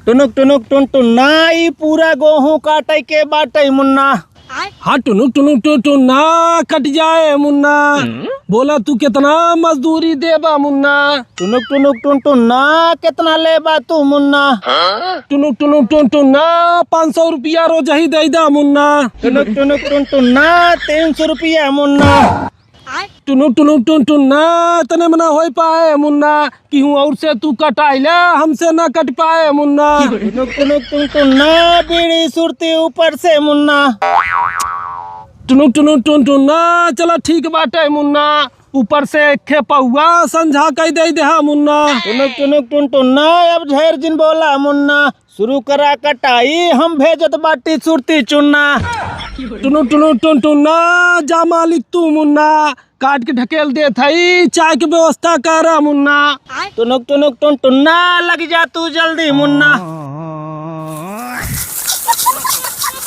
टुनुक टुनुक टुन टुनाई पूरा गेहूं काटे के बाटे मुन्ना। हाँ टुनुक टुनुक टुन टुन ना कट जाए मुन्ना। बोला तू कितना मजदूरी देबा मुन्ना। टुनुक टुनुक टुन टुन ना कितना लेबा तू मुन्ना। टुनुक टुनुक टुन टुन ना 500 रुपया रोज ही दे दा मुन्ना। टुनुक टुनुक टुन टुन ना 300 रुपया मुन्ना। टुनुक टुनुक टुन टुन ना तने मना हो पाए मुन्ना। क्यों और से तू कटाइला हमसे ना कट पाए मुन्ना। टुनुक टुनुक टुन टुन ना बीड़ी सुरती ऊपर से मुन्ना। टुनुक टुनुक टुन टुन ना चला ठीक बाटे मुन्ना। ऊपर से खेपौआ संझा कह दे हा मुन्ना। टुनुक टुनुक टुन टुन ना अब झेर जिन बोला मुन्ना। शुरू करा कटाई हम भेजत बाटी सुरती चुन्ना। टुनुक टुनुक टुन टुन ना जा मालिक तू मुन्ना। काट के ढकेल दे थई चाय की व्यवस्था करा मुन्ना। टुनुक टुनुक टुन टुन ना लग जा तू जल्दी मुन्ना।